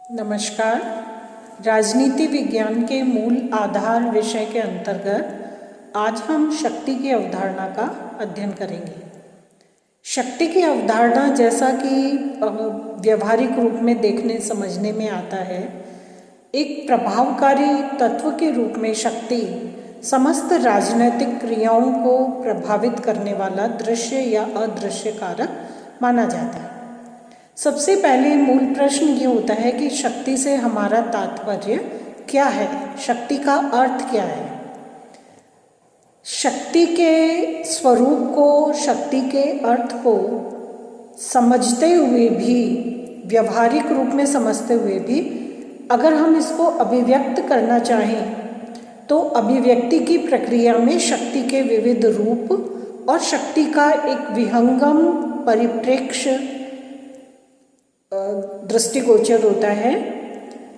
नमस्कार। राजनीति विज्ञान के मूल आधार विषय के अंतर्गत आज हम शक्ति की अवधारणा का अध्ययन करेंगे। शक्ति की अवधारणा जैसा कि व्यवहारिक रूप में देखने समझने में आता है, एक प्रभावकारी तत्व के रूप में शक्ति समस्त राजनीतिक क्रियाओं को प्रभावित करने वाला दृश्य या अदृश्य कारक माना जाता है। सबसे पहले मूल प्रश्न ये होता है कि शक्ति से हमारा तात्पर्य क्या है, शक्ति का अर्थ क्या है। शक्ति के स्वरूप को, शक्ति के अर्थ को समझते हुए भी, व्यवहारिक रूप में समझते हुए भी, अगर हम इसको अभिव्यक्त करना चाहें तो अभिव्यक्ति की प्रक्रिया में शक्ति के विविध रूप और शक्ति का एक विहंगम परिप्रेक्ष्य दृष्टिगोचर होता है।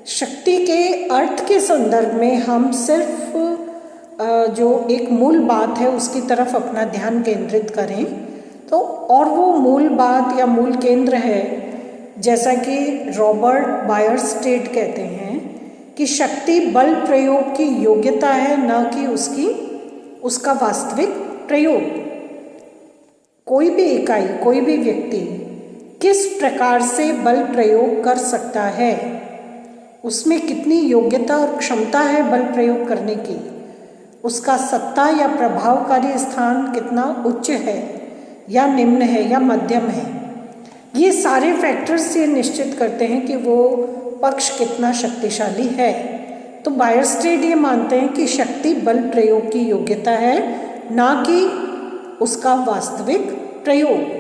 शक्ति के अर्थ के संदर्भ में हम सिर्फ जो एक मूल बात है उसकी तरफ अपना ध्यान केंद्रित करें तो, और वो मूल बात या मूल केंद्र है, जैसा कि रॉबर्ट बायरस्टेड कहते हैं कि शक्ति बल प्रयोग की योग्यता है, न कि उसका वास्तविक प्रयोग। कोई भी इकाई, कोई भी व्यक्ति किस प्रकार से बल प्रयोग कर सकता है, उसमें कितनी योग्यता और क्षमता है बल प्रयोग करने की, उसका सत्ता या प्रभावकारी स्थान कितना उच्च है या निम्न है या मध्यम है, ये सारे फैक्टर्स ये निश्चित करते हैं कि वो पक्ष कितना शक्तिशाली है। तो बायरस्टेड ये मानते हैं कि शक्ति बल प्रयोग की योग्यता है, ना कि उसका वास्तविक प्रयोग।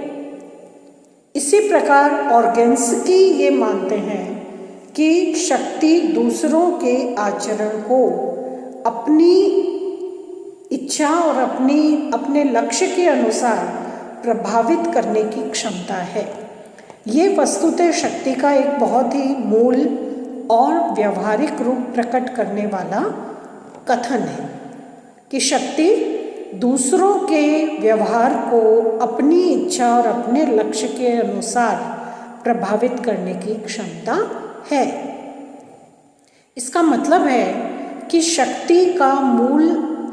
इसी प्रकार ऑर्गेन्स्की ये मानते हैं कि शक्ति दूसरों के आचरण को अपनी इच्छा और अपने लक्ष्य के अनुसार प्रभावित करने की क्षमता है। ये वस्तुतः शक्ति का एक बहुत ही मूल और व्यवहारिक रूप प्रकट करने वाला कथन है कि शक्ति दूसरों के व्यवहार को अपनी इच्छा और अपने लक्ष्य के अनुसार प्रभावित करने की क्षमता है। इसका मतलब है कि शक्ति का मूल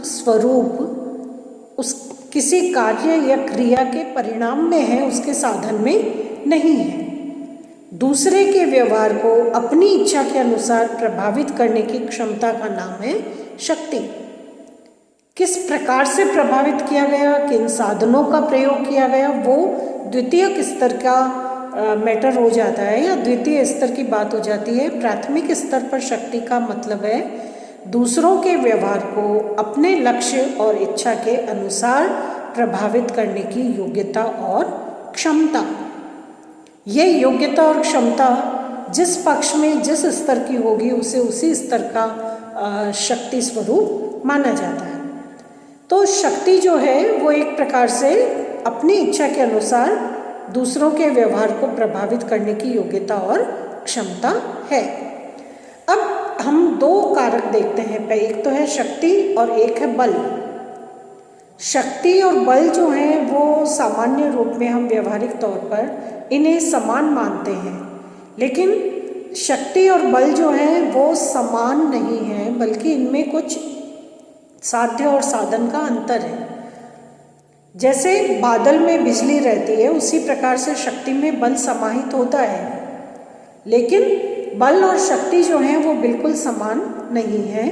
स्वरूप उस किसी कार्य या क्रिया के परिणाम में है, उसके साधन में नहीं है। दूसरे के व्यवहार को अपनी इच्छा के अनुसार प्रभावित करने की क्षमता का नाम है शक्ति। किस प्रकार से प्रभावित किया गया, किन साधनों का प्रयोग किया गया, वो द्वितीयक स्तर का मैटर हो जाता है या द्वितीय स्तर की बात हो जाती है। प्राथमिक स्तर पर शक्ति का मतलब है दूसरों के व्यवहार को अपने लक्ष्य और इच्छा के अनुसार प्रभावित करने की योग्यता और क्षमता। ये योग्यता और क्षमता जिस पक्ष में जिस स्तर की होगी उसे उसी स्तर का शक्ति स्वरूप माना जाता है। तो शक्ति जो है वो एक प्रकार से अपनी इच्छा के अनुसार दूसरों के व्यवहार को प्रभावित करने की योग्यता और क्षमता है। अब हम दो कारक देखते हैं, एक तो है शक्ति और एक है बल। शक्ति और बल जो हैं वो सामान्य रूप में हम व्यवहारिक तौर पर इन्हें समान मानते हैं, लेकिन शक्ति और बल जो हैं वो समान नहीं हैं, बल्कि इनमें कुछ साध्य और साधन का अंतर है। जैसे बादल में बिजली रहती है, उसी प्रकार से शक्ति में बल समाहित होता है, लेकिन बल और शक्ति जो है वो बिल्कुल समान नहीं है।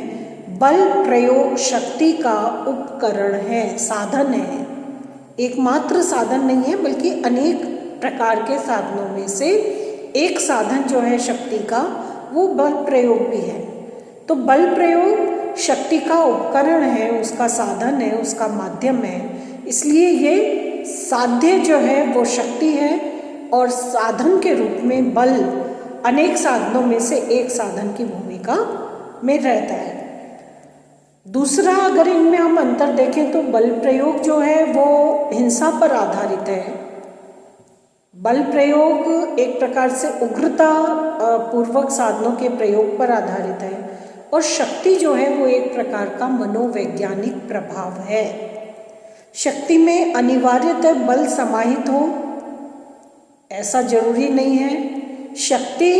बल प्रयोग शक्ति का उपकरण है, साधन है, एकमात्र साधन नहीं है, बल्कि अनेक प्रकार के साधनों में से एक साधन जो है शक्ति का, वो बल प्रयोग भी है। तो बल प्रयोग शक्ति का उपकरण है, उसका साधन है, उसका माध्यम है, इसलिए ये साध्य जो है वो शक्ति है और साधन के रूप में बल अनेक साधनों में से एक साधन की भूमिका में रहता है। दूसरा, अगर इनमें हम अंतर देखें तो बल प्रयोग जो है वो हिंसा पर आधारित है। बल प्रयोग एक प्रकार से उग्रता पूर्वक साधनों के प्रयोग पर आधारित है, और शक्ति जो है वो एक प्रकार का मनोवैज्ञानिक प्रभाव है। शक्ति में अनिवार्यतः बल समाहित हो ऐसा जरूरी नहीं है। शक्ति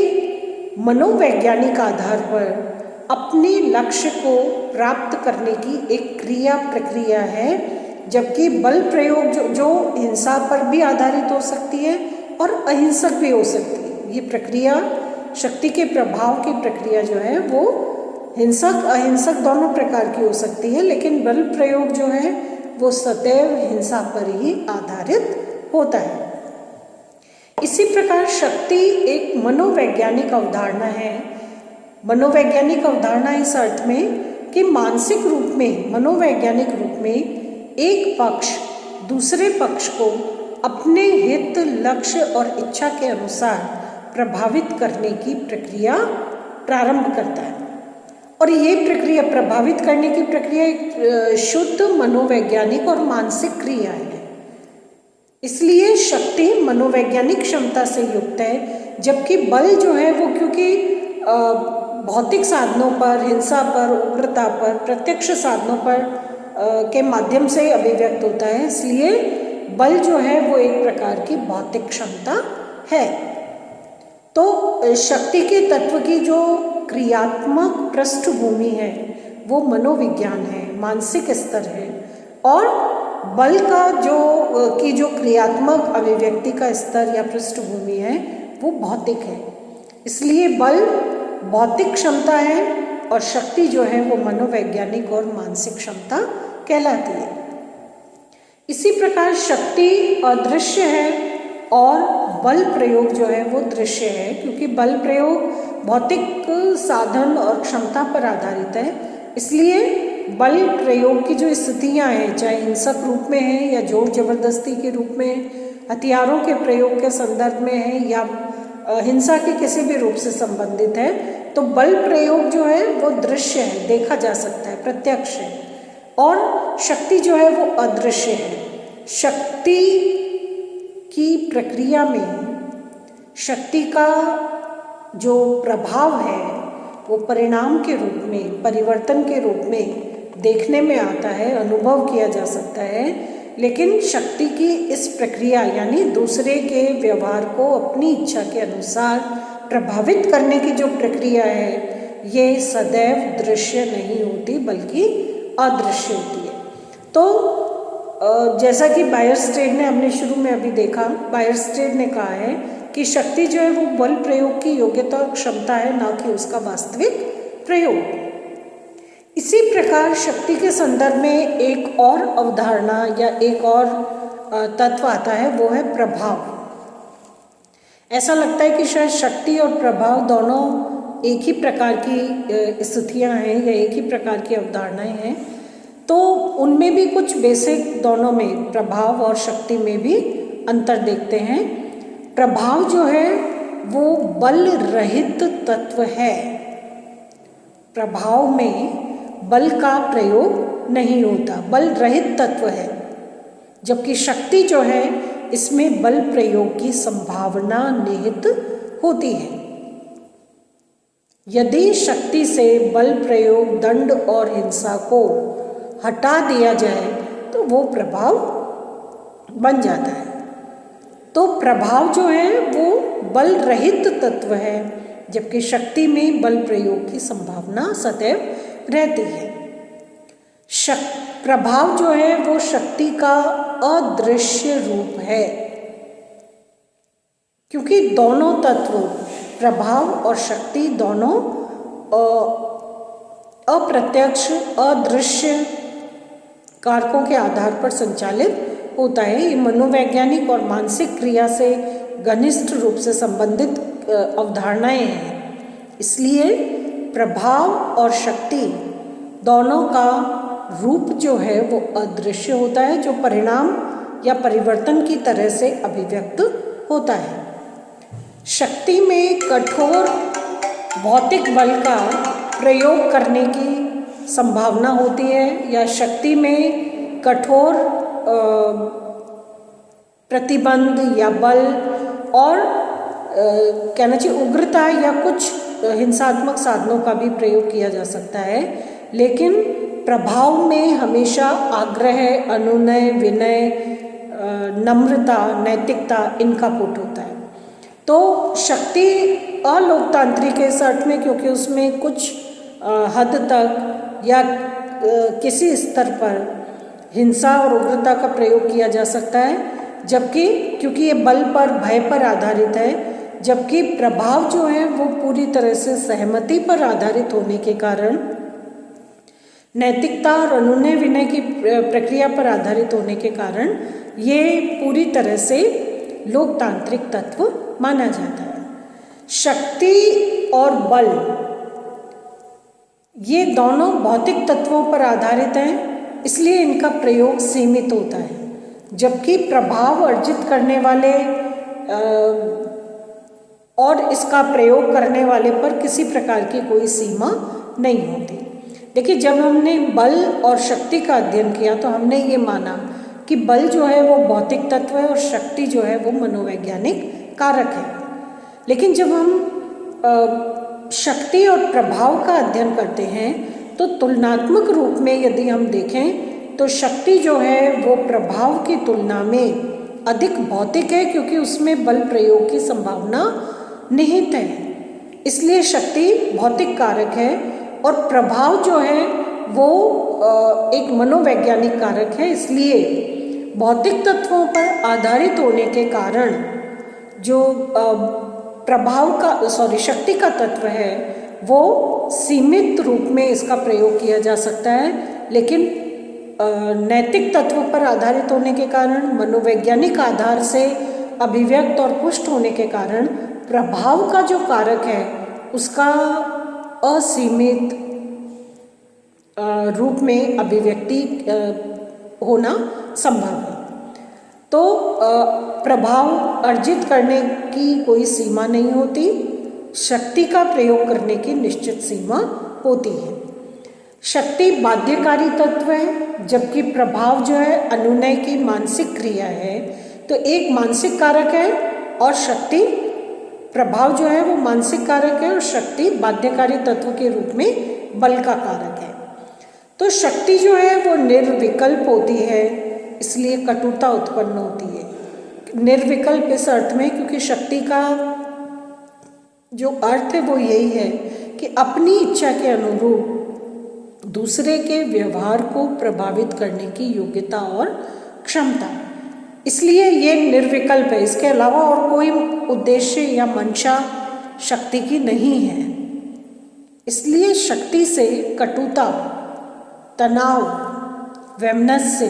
मनोवैज्ञानिक आधार पर अपने लक्ष्य को प्राप्त करने की एक क्रिया प्रक्रिया है, जबकि बल प्रयोग जो हिंसा पर भी आधारित हो सकती है और अहिंसक भी हो सकती है। ये प्रक्रिया, शक्ति के प्रभाव की प्रक्रिया जो है वो हिंसक अहिंसक दोनों प्रकार की हो सकती है, लेकिन बल प्रयोग जो है वो सदैव हिंसा पर ही आधारित होता है। इसी प्रकार शक्ति एक मनोवैज्ञानिक अवधारणा है। मनोवैज्ञानिक अवधारणा इस अर्थ में कि मानसिक रूप में, मनोवैज्ञानिक रूप में एक पक्ष दूसरे पक्ष को अपने हित, लक्ष्य और इच्छा के अनुसार प्रभावित करने की प्रक्रिया प्रारंभ करता है। और ये प्रक्रिया, प्रभावित करने की प्रक्रिया एक शुद्ध मनोवैज्ञानिक और मानसिक क्रिया है। इसलिए शक्ति मनोवैज्ञानिक क्षमता से युक्त है, जबकि बल जो है वो क्योंकि भौतिक साधनों पर, हिंसा पर, उग्रता पर, प्रत्यक्ष साधनों पर के माध्यम से अभिव्यक्त होता है, इसलिए बल जो है वो एक प्रकार की भौतिक क्षमता है। तो शक्ति के तत्व की जो क्रियात्मक पृष्ठभूमि है वो मनोविज्ञान है, मानसिक स्तर है, और बल का जो क्रियात्मक अभिव्यक्ति का स्तर या पृष्ठभूमि है वो भौतिक है। इसलिए बल भौतिक क्षमता है और शक्ति जो है वो मनोवैज्ञानिक और मानसिक क्षमता कहलाती है। इसी प्रकार शक्ति अदृश्य है और बल प्रयोग जो है वो दृश्य है, क्योंकि बल प्रयोग भौतिक साधन और क्षमता पर आधारित है। इसलिए बल प्रयोग की जो स्थितियां हैं, चाहे हिंसक रूप में है या जोर जबरदस्ती के रूप में, हथियारों के प्रयोग के संदर्भ में है या हिंसा के किसी भी रूप से संबंधित है, तो बल प्रयोग जो है वो दृश्य है, देखा जा सकता है, प्रत्यक्ष है, और शक्ति जो है वो अदृश्य है। शक्ति की प्रक्रिया में शक्ति का जो प्रभाव है वो परिणाम के रूप में, परिवर्तन के रूप में देखने में आता है, अनुभव किया जा सकता है, लेकिन शक्ति की इस प्रक्रिया यानी दूसरे के व्यवहार को अपनी इच्छा के अनुसार प्रभावित करने की जो प्रक्रिया है ये सदैव दृश्य नहीं होती बल्कि अदृश्य होती है। तो जैसा कि बायरस्टेड ने, हमने शुरू में अभी देखा, बायरस्टेड ने कहा है कि शक्ति जो है वो बल प्रयोग की योग्यता और क्षमता है, ना कि उसका वास्तविक प्रयोग। इसी प्रकार शक्ति के संदर्भ में एक और अवधारणा या एक और तत्व आता है, वो है प्रभाव। ऐसा लगता है कि शायद शक्ति और प्रभाव दोनों एक ही प्रकार की स्थितियां हैं या एक ही प्रकार की अवधारणाएं हैं, तो उनमें भी कुछ बेसिक, दोनों में, प्रभाव और शक्ति में भी अंतर देखते हैं। प्रभाव जो है वो बल रहित तत्व है, प्रभाव में बल का प्रयोग नहीं होता, बल रहित तत्व है, जबकि शक्ति जो है इसमें बल प्रयोग की संभावना निहित होती है। यदि शक्ति से बल प्रयोग, दंड और हिंसा को हटा दिया जाए तो वो प्रभाव बन जाता है। तो प्रभाव जो है वो बल रहित तत्व है, जबकि शक्ति में बल प्रयोग की संभावना सदैव रहती है। प्रभाव जो है वो शक्ति का अदृश्य रूप है, क्योंकि दोनों तत्व, प्रभाव और शक्ति, दोनों अप्रत्यक्ष, अदृश्य कारकों के आधार पर संचालित होता है। ये मनोवैज्ञानिक और मानसिक क्रिया से घनिष्ठ रूप से संबंधित अवधारणाएं हैं। इसलिए प्रभाव और शक्ति दोनों का रूप जो है वो अदृश्य होता है, जो परिणाम या परिवर्तन की तरह से अभिव्यक्त होता है। शक्ति में कठोर भौतिक बल का प्रयोग करने की संभावना होती है, या शक्ति में कठोर प्रतिबंध या बल और कहना चाहिए उग्रता या कुछ हिंसात्मक साधनों का भी प्रयोग किया जा सकता है, लेकिन प्रभाव में हमेशा आग्रह, अनुनय, विनय, नम्रता, नैतिकता, इनका पुट होता है। तो शक्ति अलोकतांत्रिक है इस अर्थ में क्योंकि उसमें कुछ हद तक या किसी स्तर पर हिंसा और उग्रता का प्रयोग किया जा सकता है, जबकि क्योंकि ये बल पर, भय पर आधारित है, जबकि प्रभाव जो है वो पूरी तरह से सहमति पर आधारित होने के कारण, नैतिकता और अनुनय विनय की प्रक्रिया पर आधारित होने के कारण ये पूरी तरह से लोकतांत्रिक तत्व माना जाता है। शक्ति और बल ये दोनों भौतिक तत्वों पर आधारित हैं, इसलिए इनका प्रयोग सीमित होता है, जबकि प्रभाव अर्जित करने वाले और इसका प्रयोग करने वाले पर किसी प्रकार की कोई सीमा नहीं होती। देखिए, जब हमने बल और शक्ति का अध्ययन किया तो हमने ये माना कि बल जो है वो भौतिक तत्व है और शक्ति जो है वो मनोवैज्ञानिक कारक है। लेकिन जब हम शक्ति और प्रभाव का अध्ययन करते हैं तो तुलनात्मक रूप में यदि हम देखें तो शक्ति जो है वो प्रभाव की तुलना में अधिक भौतिक है, क्योंकि उसमें बल प्रयोग की संभावना निहित है। इसलिए शक्ति भौतिक कारक है और प्रभाव जो है वो एक मनोवैज्ञानिक कारक है। इसलिए भौतिक तत्वों पर आधारित होने के कारण जो शक्ति का तत्व है वो सीमित रूप में इसका प्रयोग किया जा सकता है, लेकिन नैतिक तत्व पर आधारित होने के कारण, मनोवैज्ञानिक आधार से अभिव्यक्त और पुष्ट होने के कारण प्रभाव का जो कारक है उसका असीमित रूप में अभिव्यक्ति होना संभव है। तो प्रभाव अर्जित करने की कोई सीमा नहीं होती, शक्ति का प्रयोग करने की निश्चित सीमा होती है। शक्ति बाध्यकारी तत्व है, जबकि प्रभाव जो है अनुनय की मानसिक क्रिया है। तो एक मानसिक कारक है और शक्ति, प्रभाव जो है वो मानसिक कारक है और शक्ति बाध्यकारी तत्व के रूप में बल का कारक है। तो शक्ति जो है वो निर्विकल्प होती है, इसलिए कटुता उत्पन्न होती है। निर्विकल्प इस अर्थ में क्योंकि शक्ति का जो अर्थ है वो यही है कि अपनी इच्छा के अनुरूप दूसरे के व्यवहार को प्रभावित करने की योग्यता और क्षमता, इसलिए ये निर्विकल्प है। इसके अलावा और कोई उद्देश्य या मंशा शक्ति की नहीं है। इसलिए शक्ति से कटुता, तनाव, वैमनस्य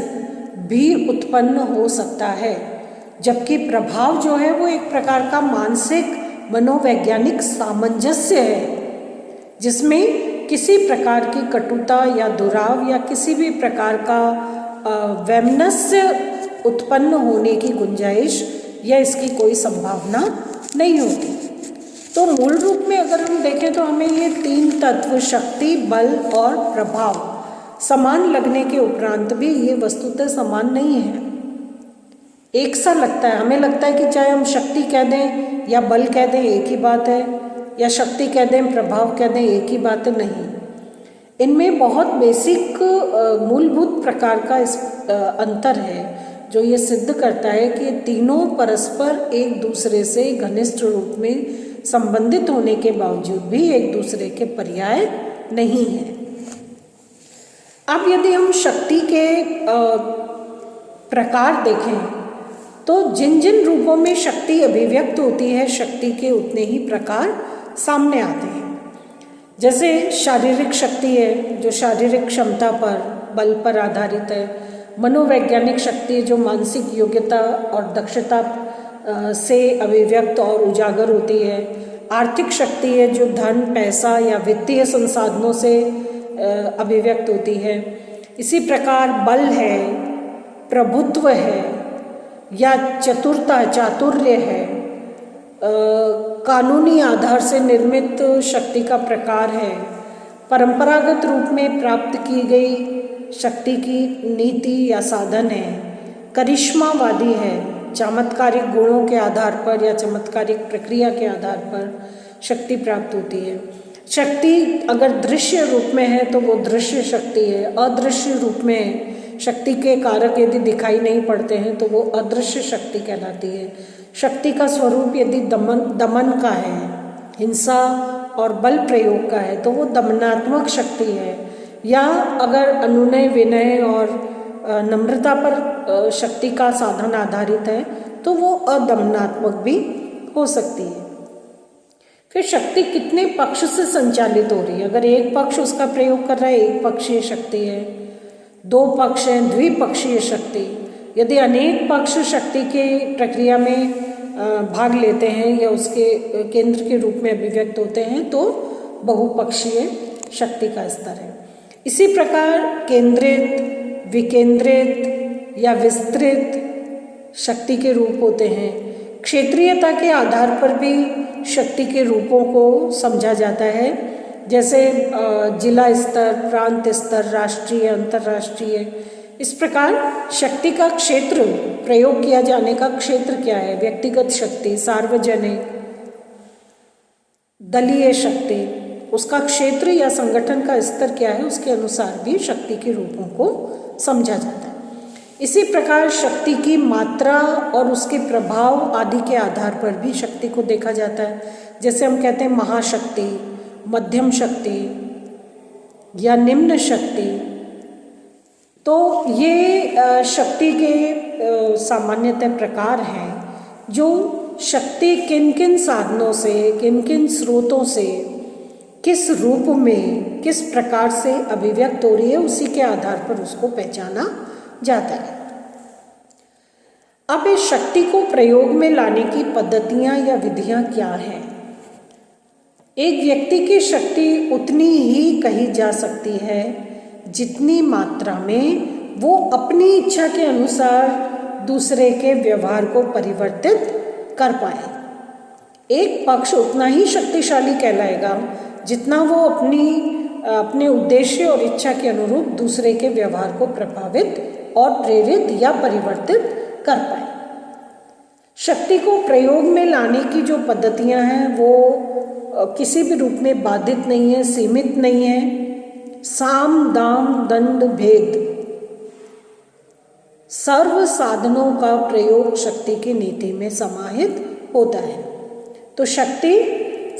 भी उत्पन्न हो सकता है, जबकि प्रभाव जो है वो एक प्रकार का मानसिक मनोवैज्ञानिक सामंजस्य है, जिसमें किसी प्रकार की कटुता या दुराव या किसी भी प्रकार का वैमनस्य उत्पन्न होने की गुंजाइश या इसकी कोई संभावना नहीं होती। तो मूल रूप में अगर हम देखें तो हमें ये तीन तत्व शक्ति, बल और प्रभाव समान लगने के उपरांत भी ये वस्तुतः समान नहीं है। एक सा लगता है, हमें लगता है कि चाहे हम शक्ति कह दें या बल कह दें एक ही बात है, या शक्ति कह दें प्रभाव कह दें एक ही बात है। नहीं, इनमें बहुत बेसिक मूलभूत प्रकार का इस अंतर है जो ये सिद्ध करता है कि तीनों परस्पर एक दूसरे से घनिष्ठ रूप में संबंधित होने के बावजूद भी एक दूसरे के पर्याय नहीं है। अब यदि हम शक्ति के प्रकार देखें तो जिन जिन रूपों में शक्ति अभिव्यक्त होती है, शक्ति के उतने ही प्रकार सामने आते हैं। जैसे शारीरिक शक्ति है जो शारीरिक क्षमता पर, बल पर आधारित है। मनोवैज्ञानिक शक्ति जो मानसिक योग्यता और दक्षता से अभिव्यक्त और उजागर होती है। आर्थिक शक्ति है जो धन, पैसा या वित्तीय संसाधनों से अभिव्यक्त होती है। इसी प्रकार बल है, प्रभुत्व है या चतुरता, चातुर्य है, कानूनी आधार से निर्मित शक्ति का प्रकार है। परंपरागत रूप में प्राप्त की गई शक्ति की नीति या साधन है। करिश्मावादी है, चमत्कारिक गुणों के आधार पर या चमत्कारिक प्रक्रिया के आधार पर शक्ति प्राप्त होती है। शक्ति अगर दृश्य रूप में है तो वो दृश्य शक्ति है, अदृश्य रूप में शक्ति के कारक यदि दिखाई नहीं पड़ते हैं तो वो अदृश्य शक्ति कहलाती है। शक्ति का स्वरूप यदि दमन का है, हिंसा और बल प्रयोग का है, तो वो दमनात्मक शक्ति है। या अगर अनुनय, विनय और नम्रता पर शक्ति का साधन आधारित है तो वो अदमनात्मक भी हो सकती है। फिर शक्ति कितने पक्ष से संचालित हो रही है? अगर एक पक्ष उसका प्रयोग कर रहा है, एक पक्षीय शक्ति है। दो पक्ष हैं, द्विपक्षीय शक्ति। यदि अनेक पक्ष शक्ति के प्रक्रिया में भाग लेते हैं या उसके केंद्र के रूप में अभिव्यक्त होते हैं तो बहुपक्षीय शक्ति का स्तर है। इसी प्रकार केंद्रित, विकेंद्रित या विस्तृत शक्ति के रूप होते हैं। क्षेत्रीयता के आधार पर भी शक्ति के रूपों को समझा जाता है, जैसे जिला स्तर, प्रांत स्तर, राष्ट्रीय, अंतर्राष्ट्रीय। इस प्रकार शक्ति का क्षेत्र, प्रयोग किया जाने का क्षेत्र क्या है? व्यक्तिगत शक्ति, सार्वजनिक, दलीय शक्ति, उसका क्षेत्र या संगठन का स्तर क्या है, उसके अनुसार भी शक्ति के रूपों को समझा जाता है। इसी प्रकार शक्ति की मात्रा और उसके प्रभाव आदि के आधार पर भी शक्ति को देखा जाता है। जैसे हम कहते हैं महाशक्ति, मध्यम शक्ति या निम्न शक्ति। तो ये शक्ति के सामान्यतः प्रकार हैं जो शक्ति किन किन साधनों से, किन किन स्रोतों से, किस रूप में, किस प्रकार से अभिव्यक्त हो रही है, उसी के आधार पर उसको पहचाना जाता है। अब इस शक्ति को प्रयोग में लाने की पद्धतियां या विधियां क्या हैं? एक व्यक्ति की शक्ति उतनी ही कही जा सकती है जितनी मात्रा में वो अपनी इच्छा के अनुसार दूसरे के व्यवहार को परिवर्तित कर पाए। एक पक्ष उतना ही शक्तिशाली कहलाएगा जितना वो अपने उद्देश्य और इच्छा के अनुरूप दूसरे के व्यवहार को प्रभावित और प्रेरित या परिवर्तित कर पाए। शक्ति को प्रयोग में लाने की जो पद्धतियां हैं वो किसी भी रूप में बाधित नहीं है, सीमित नहीं है। साम, दाम, दंड, भेद, सर्व साधनों का प्रयोग शक्ति की नीति में समाहित होता है। तो शक्ति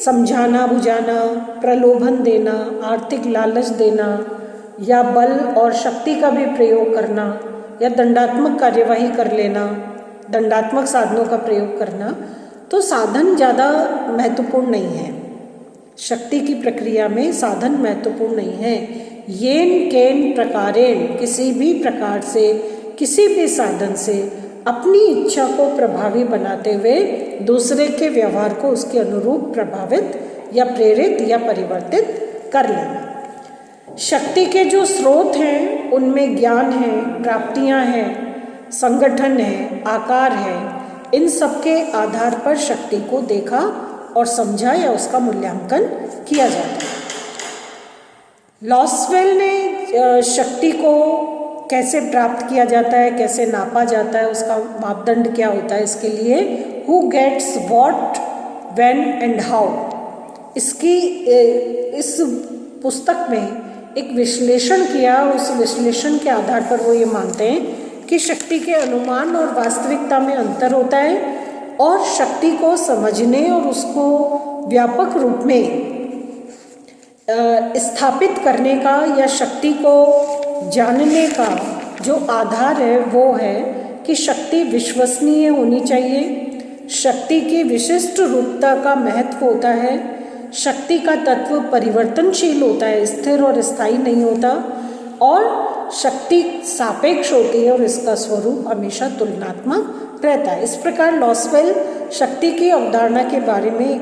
समझाना, बुझाना, प्रलोभन देना, आर्थिक लालच देना या बल और शक्ति का भी प्रयोग करना या दंडात्मक कार्यवाही कर लेना, दंडात्मक साधनों का प्रयोग करना, तो साधन ज़्यादा महत्वपूर्ण नहीं है। शक्ति की प्रक्रिया में साधन महत्वपूर्ण नहीं है। येन केन प्रकारेण, किसी भी प्रकार से, किसी भी साधन से अपनी इच्छा को प्रभावी बनाते हुए दूसरे के व्यवहार को उसके अनुरूप प्रभावित या प्रेरित या परिवर्तित कर लेना। शक्ति के जो स्रोत हैं उनमें ज्ञान है, प्राप्तियां हैं, संगठन है, आकार है। इन सब के आधार पर शक्ति को देखा और समझा या उसका मूल्यांकन किया जाता है। लॉसवेल ने शक्ति को कैसे प्राप्त किया जाता है, कैसे नापा जाता है, उसका मापदंड क्या होता है, इसके लिए who gets what, when and how, इस पुस्तक में एक विश्लेषण किया। उस विश्लेषण के आधार पर वो ये मानते हैं कि शक्ति के अनुमान और वास्तविकता में अंतर होता है और शक्ति को समझने और उसको व्यापक रूप में स्थापित करने का या शक्ति को जानने का जो आधार है वो है कि शक्ति विश्वसनीय होनी चाहिए, शक्ति की विशिष्ट रूपता का महत्व होता है, शक्ति का तत्व परिवर्तनशील होता है, स्थिर और स्थायी नहीं होता, और शक्ति सापेक्ष होती है और इसका स्वरूप हमेशा तुलनात्मक रहता है। इस प्रकार लॉसवेल शक्ति की अवधारणा के बारे में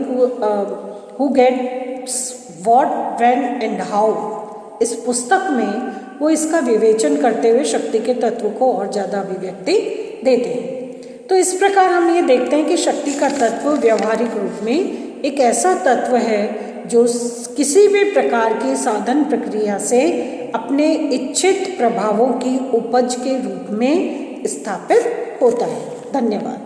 who gets what, when and how, इस पुस्तक में वो इसका विवेचन करते हुए शक्ति के तत्व को और ज़्यादा अभिव्यक्ति देते हैं। तो इस प्रकार हम ये देखते हैं कि शक्ति का तत्व व्यवहारिक रूप में एक ऐसा तत्व है जो किसी भी प्रकार की साधन प्रक्रिया से अपने इच्छित प्रभावों की उपज के रूप में स्थापित होता है। धन्यवाद।